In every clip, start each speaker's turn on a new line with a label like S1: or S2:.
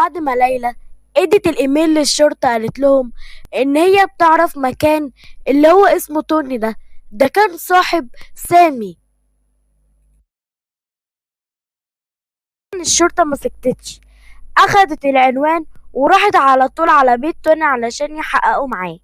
S1: بعد ما ليلى ادت الايميل للشرطة قالت لهم ان هي بتعرف مكان اللي هو اسمه توني ده كان صاحب سامي. الشرطة ما سكتتش، اخدت العنوان وراحت على طول على بيت توني علشان يحققوا معاه.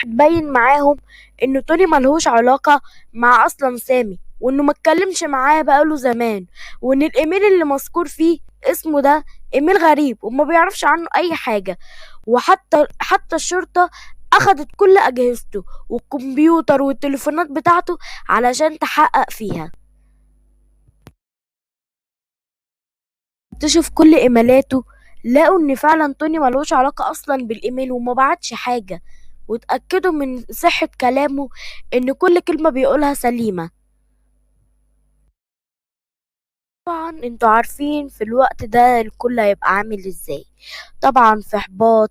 S1: تبين معاهم ان توني ملهوش علاقة مع اصلا سامي، وانه ما اتكلمش معاه بقاله زمان، وان الايميل اللي مذكور فيه اسمه ده ايميل غريب وما بيعرفش عنه اي حاجة. وحتى الشرطة اخدت كل اجهزته والكمبيوتر والتليفونات بتاعته علشان تحقق فيها. اكتشف كل ايميلاته، لقوا ان فعلا توني ملوش علاقة اصلا بالايميل وما بعتش حاجة، واتأكدوا من صحة كلامه ان كل كلمة بيقولها سليمة. طبعا انتوا عارفين في الوقت ده الكل هيبقى عامل ازاي. طبعا في احباط،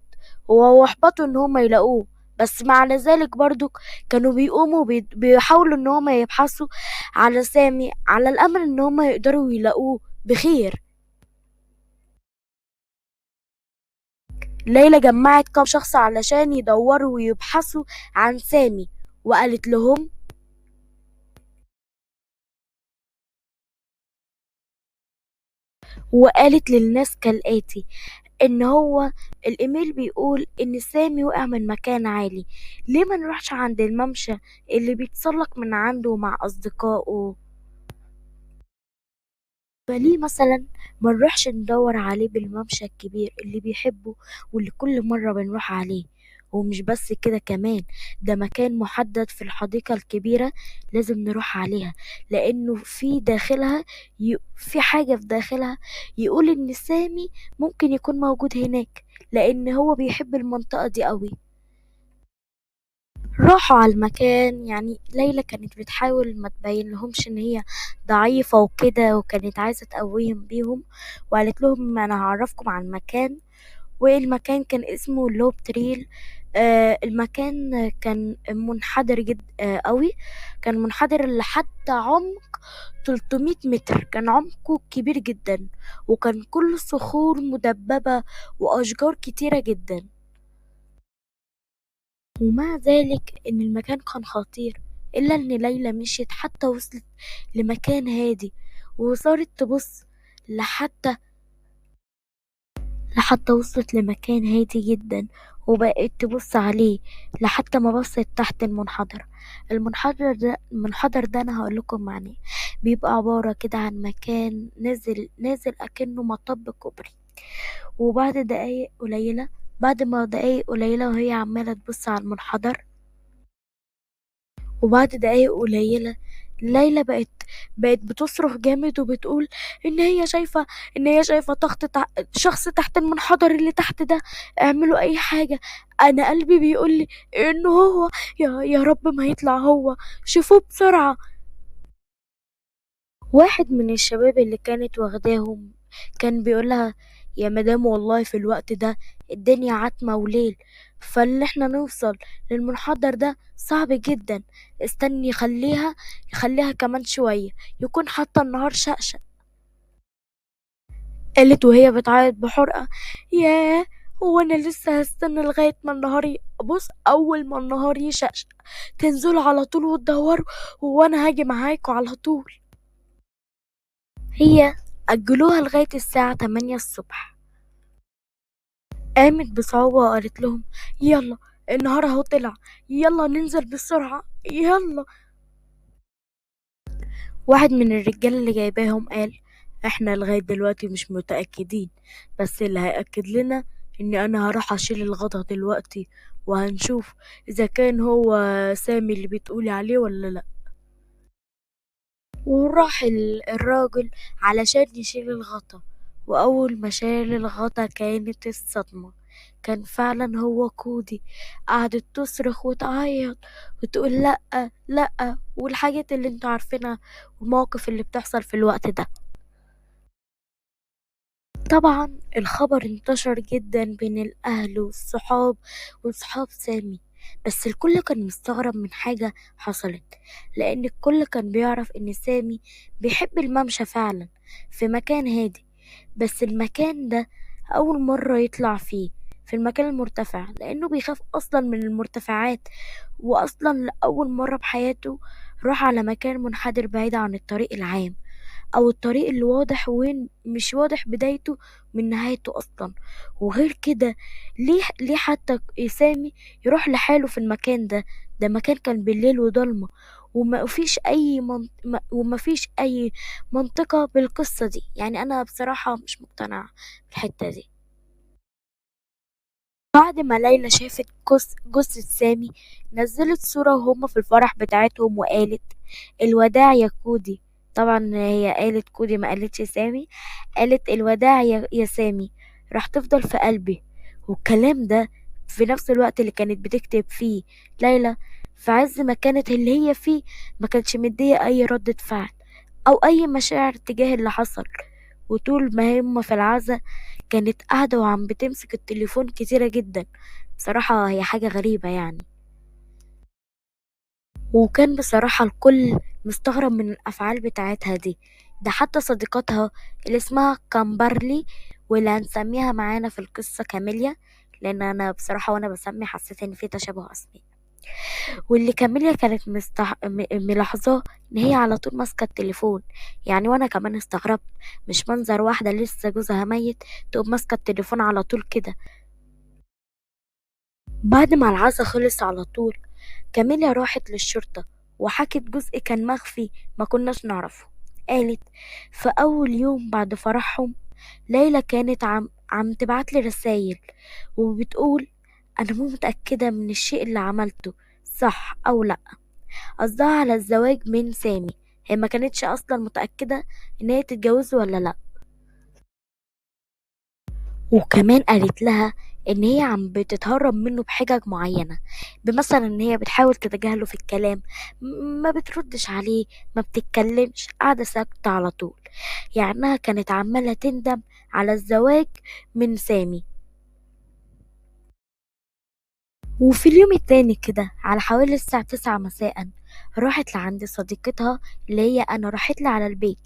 S1: هو احبطوا ان هم يلاقوه، بس مع ذلك برضو كانوا بيقوموا بيحاولوا ان هم يبحثوا على سامي على الامل ان هم يقدروا يلاقوه بخير. ليلى جمعت كام شخص علشان يدوروا ويبحثوا عن سامي، وقالت للناس كالآتي: ان هو الايميل بيقول ان سامي وقع من مكان عالي، ليه ما نروحش عند الممشى اللي بيتسلق من عنده مع اصدقائه؟ فليه مثلا ما نروحش ندور عليه بالممشى الكبير اللي بيحبه واللي كل مرة بنروح عليه؟ ومش بس كده كمان، ده مكان محدد في الحديقة الكبيرة لازم نروح عليها، لأنه في حاجة في داخلها يقول إن سامي ممكن يكون موجود هناك، لأن هو بيحب المنطقة دي قوي. راحوا على المكان، يعني ليلى كانت بتحاول ما تبين لهمش ان هي ضعيفة وكده، وكانت عايزة تقويهم بيهم، وقالت لهم انا هعرفكم على المكان. والمكان كان اسمه لوب تريل. المكان كان منحدر جد قوي، كان منحدر لحد عمق 300 متر، كان عمقه كبير جدا، وكان كله صخور مدببة وأشجار كتيرة جدا. ومع ذلك إن المكان كان خطير، إلا إن ليلى مشيت حتى وصلت لمكان هادي، وصارت تبص لحتى وصلت لمكان هادي جدا، وبقت تبص عليه لحتى ما بصت تحت المنحدر. المنحدر ده أنا هقولكم معناه. بيبقى عبارة كده عن مكان نازل أكنه مطب كوبري. وبعد دقايق قليلة بعد ما دقايق قليلة وهي عمالة تبص على المنحدر، وبعد دقايق قليلة ليلى بقت بتصرخ جامد وبتقول ان هي شايفة شخص تحت المنحدر اللي تحت ده. اعملوا اي حاجة، انا قلبي بيقولي انه هو. يا رب ما يطلع هو، شوفوه بسرعة. واحد من الشباب اللي كانت واخداهم كان بيقولها: يا مدام والله في الوقت ده الدنيا عتمة وليل، فان احنا نوصل للمنحدر ده صعب جدا. استني، خليها كمان شوية يكون حتى النهار شقشق. قالت وهي بتعيط بحرقة: ياه، هو انا لسه هستنى لغاية ما اول ما النهار يشقشق تنزلوا على طول وتدوروا، وانا هاجي معاكوا على طول. هي أجلوها لغاية الساعة 8 الصبح. قامت بصعوبة وقالت لهم: يلا، النهار اهو طلع، يلا ننزل بسرعة، يلا. واحد من الرجال اللي جايباهم قال: احنا لغاية دلوقتي مش متأكدين، بس اللي هيأكد لنا اني انا هروح اشيل الغطا دلوقتي، وهنشوف اذا كان هو سامي اللي بتقولي عليه ولا لا. وراح الراجل علشان يشيل الغطا، وأول ما شال الغطا كانت الصدمة، كان فعلا هو كودي. قعدت تصرخ وتعيط وتقول لأ لأ، والحاجات اللي انتوا عارفينها والمواقف اللي بتحصل في الوقت ده. طبعا الخبر انتشر جدا بين الأهل والصحاب وصحاب سامي، بس الكل كان مستغرب من حاجة حصلت، لأن الكل كان بيعرف إن سامي بيحب الممشى فعلا في مكان هادي. بس المكان ده أول مرة يطلع فيه في المكان المرتفع، لأنه بيخاف أصلا من المرتفعات، وأصلا لأول مرة بحياته راح على مكان منحدر بعيد عن الطريق العام، أو الطريق اللي واضح وين مش واضح بدايته من نهايته أصلا. وغير كده، ليه حتى سامي يروح لحاله في المكان ده؟ ده مكان كان بالليل وضلمة، وما فيش أي منطقة بالقصة دي. يعني أنا بصراحة مش مقتنعة بالحتة دي. بعد ما ليلى شافت جثة سامي، نزلت صورة وهما في الفرح بتاعتهم وقالت: الوداع يا كودي. طبعا هي قالت كودي، ما قالتش سامي. قالت: الوداع يا سامي، راح تفضل في قلبي. والكلام ده في نفس الوقت اللي كانت بتكتب فيه ليلى، في عز ما كانت اللي هي فيه، ما كانتش مدية أي ردة فعل أو أي مشاعر تجاه اللي حصل. وطول ما هما في العزا كانت قاعدة وعم بتمسك التليفون كتيرة جدا. بصراحة هي حاجة غريبة يعني. وكان بصراحة الكل مستغرب من الأفعال بتاعتها دي. ده حتى صديقتها اللي اسمها كامبرلي، واللي هنسميها معانا في القصة كاميليا، لأن أنا بصراحة وأنا بسمي حسيت إن في تشابه أسماء. واللي كاميليا كانت ملاحظاه إن هي على طول ماسكة التليفون. يعني وأنا كمان استغربت، مش منظر واحدة لسه جوزها ميت تقوم ماسكة التليفون على طول كده. بعد ما العزا خلص على طول، كاميليا راحت للشرطة وحكت جزء كان مخفي ما كناش نعرفه. قالت: في أول يوم بعد فرحهم، ليلى كانت عم تبعتلي رسايل وبتقول: أنا مو متأكدة من الشيء اللي عملته صح أو لأ. قصدها على الزواج من سامي. هي ما كانتش أصلا متأكدة إن هي تتجوزه ولا لأ. وكمان قالت لها ان هي عم بتتهرب منه بحجج معينة، بمثلا ان هي بتحاول تتجاهله في الكلام، ما بتردش عليه، ما بتتكلمش، قاعدة ساكتة على طول. يعني انها كانت عمالة تندم على الزواج من سامي. وفي اليوم التاني كده على حوالي الساعة 9 مساء، راحت لعند صديقتها اللي هي أنا، راحت لي على البيت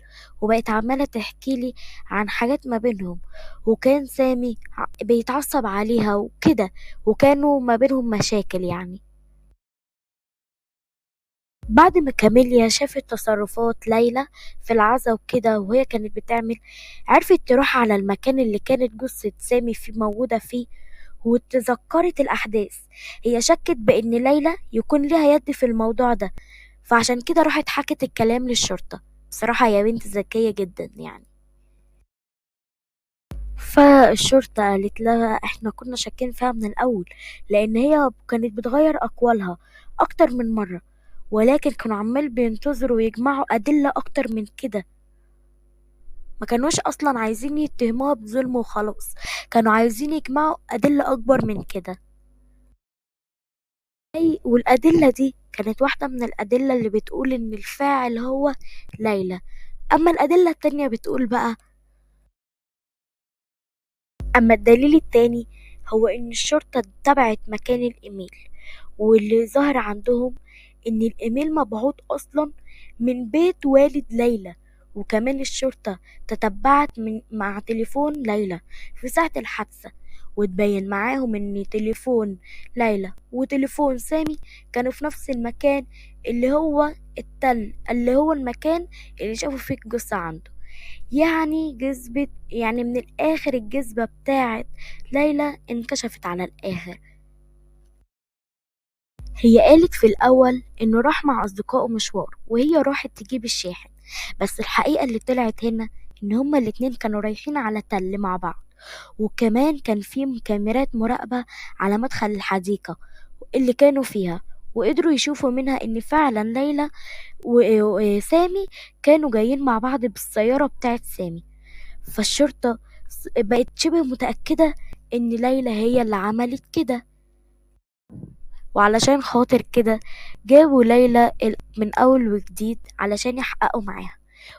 S1: وبقت عمالة تحكي لي عن حاجات ما بينهم. وكان سامي بيتعصب عليها وكده، وكانوا ما بينهم مشاكل يعني. بعد ما كاميليا شافت تصرفات ليلى في العزا وكده وهي كانت بتعمل، عرفت تروح على المكان اللي كانت جثة سامي فيه موجودة فيه، وتذكرت الأحداث. هي شكت بإن ليلى يكون ليها يد في الموضوع ده، فعشان كده راحت حكت الكلام للشرطة. بصراحة يا بنت ذكية جدا يعني. فالشرطة قالت لها: احنا كنا شاكين فيها من الأول، لأن هي كانت بتغير أقوالها أكتر من مرة، ولكن كانوا عمال بينتظروا ويجمعوا أدلة أكتر من كده. ما كانوش أصلا عايزين يتهموها بظلم وخلاص، كانوا عايزين يجمعوا أدلة أكبر من كده. والأدلة دي كانت واحدة من الأدلة اللي بتقول إن الفاعل هو ليلى. أما الأدلة التانية بتقول بقى، أما الدليل التاني هو إن الشرطة تبعت مكان الإيميل، واللي ظهر عندهم إن الإيميل مبعوت أصلا من بيت والد ليلى. وكمان الشرطة تتبعت مع تليفون ليلى في ساعة الحادثة، وتبين معاهم إن تليفون ليلى وتليفون سامي كانوا في نفس المكان، اللي هو التل، اللي هو المكان اللي شافوا فيه الجثة عنده. يعني يعني من الآخر الجذبة بتاعت ليلى انكشفت على الآخر. هي قالت في الأول إنه راح مع أصدقائه مشوار وهي راحت تجيب الشاحن، بس الحقيقة اللي طلعت هنا إن هما الاتنين كانوا رايحين على تل مع بعض. وكمان كان في كاميرات مراقبة على مدخل الحديقة اللي كانوا فيها، وقدروا يشوفوا منها إن فعلا ليلى وسامي كانوا جايين مع بعض بالسيارة بتاعت سامي. فالشرطة بقت شبه متأكدة إن ليلى هي اللي عملت كده، وعلشان خاطر كده جابوا ليلى من أول وجديد علشان يحققوا معاها.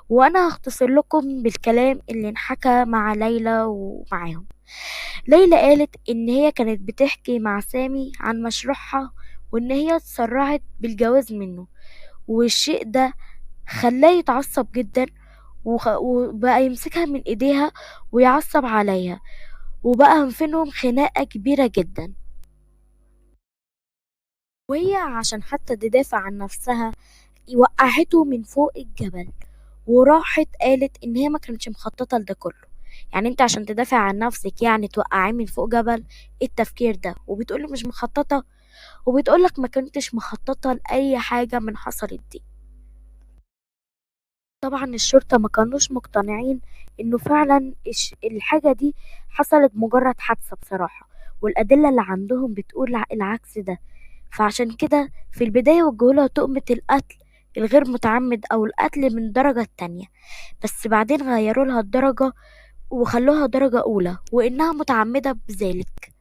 S1: وانا هختصر لكم بالكلام اللي انحكى مع ليلى ومعاهم. ليلى قالت ان هي كانت بتحكي مع سامي عن مشروعها، وان هي اتسرعت بالجواز منه، والشيء ده خلاه يتعصب جدا، وبقى يمسكها من ايديها ويعصب عليها، وبقى بينهم خناقة كبيرة جدا. وهي عشان حتى تدافع عن نفسها وقعته من فوق الجبل، وراحت قالت ان هي ما كانتش مخططة لده كله. يعني انت عشان تدافع عن نفسك يعني توقعيه من فوق جبل؟ ايه التفكير ده؟ وبتقولي مش مخططة، وبتقولك ما كنتش مخططة لأي حاجة من حصلت دي. طبعا الشرطة ما كانوش مقتنعين انه فعلا الحاجة دي حصلت مجرد حادثة بصراحة، والأدلة اللي عندهم بتقول العكس ده. فعشان كده في البداية وجهولها تهمة القتل الغير متعمد أو القتل من درجة تانية، بس بعدين غيروا لها الدرجة وخلوها درجة أولى، وإنها متعمدة بذلك.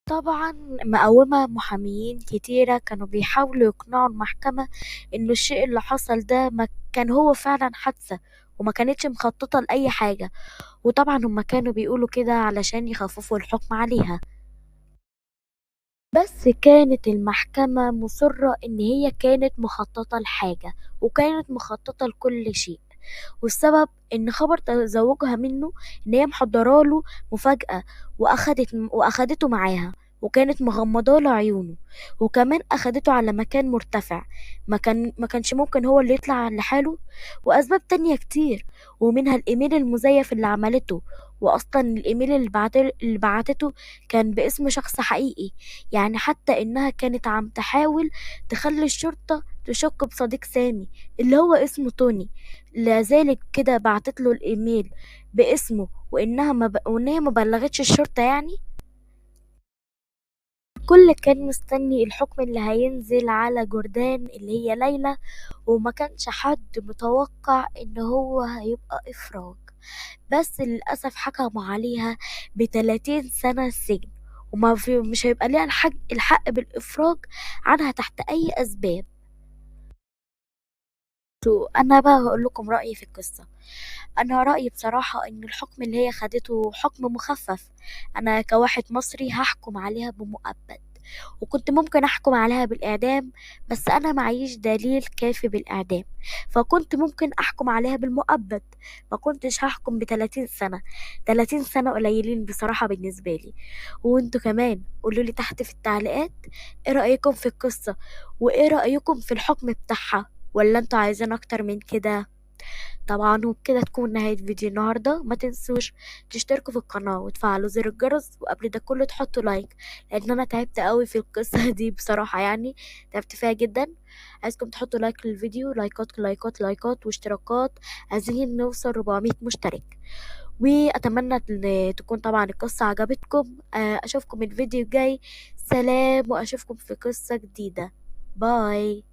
S1: طبعا مقاومة محاميين كتيرة كانوا بيحاولوا يقنعوا المحكمة إنه الشيء اللي حصل ده ما كان هو فعلا حادثة، وما كانتش مخططة لأي حاجة. وطبعا هما كانوا بيقولوا كده علشان يخففوا الحكم عليها. بس كانت المحكمة مصرة إن هي كانت مخططة لحاجة، وكانت مخططة لكل شيء. والسبب إن خبر تزوجها منه إن هي محضراله مفاجأة، وأخدته معاها، وكانت مغمضاله عيونه، وكمان أخدته على مكان مرتفع ما كانش ممكن هو اللي يطلع لحاله، وأسباب تانية كتير، ومنها الإيميل المزيف اللي عملته. وأصلا الإيميل اللي بعتته كان باسم شخص حقيقي، يعني حتى إنها كانت عم تحاول تخلي الشرطة تشك بصديق سامي اللي هو اسمه توني. لذلك كده بعتت له الإيميل باسمه، وإن هي ما بلغتش الشرطة يعني. الكل كان مستني الحكم اللي هينزل على جردان اللي هي ليلى، وما كانش حد متوقع إن هو هيبقى إفراج. بس للأسف حكموا عليها ب30 سنة سجن، وما في مش هيبقى ليها الحق بالإفراج عنها تحت أي أسباب. أنا بقى هقول لكم رأيي في القصة. انا رايي بصراحه ان الحكم اللي هي خدته حكم مخفف. انا كواحد مصري هحكم عليها بمؤبد، وكنت ممكن احكم عليها بالاعدام، بس انا معيش دليل كافي بالاعدام، فكنت ممكن احكم عليها بالمؤبد. ما كنتش هحكم ب30 سنه. 30 سنه قليلين بصراحه بالنسبه لي. وانتوا كمان قولوا لي تحت في التعليقات ايه رايكم في القصه، وايه رايكم في الحكم بتاعها، ولا انتوا عايزين اكتر من كده؟ طبعا وبكده تكون نهاية فيديو النهاردة. ما تنسوش تشتركوا في القناة وتفعلوا زر الجرس، وقبل ده كله تحطوا لايك، لان انا تعبت قوي في القصة دي بصراحة، يعني تعبت فيها جدا. عايزكم تحطوا لايك للفيديو، لايكات لايكات لايكات واشتراكات. عايزين نوصل 400 مشترك. واتمنى ان تكون طبعا القصة عجبتكم. اشوفكم الفيديو الجاي. سلام، واشوفكم في قصة جديدة. باي.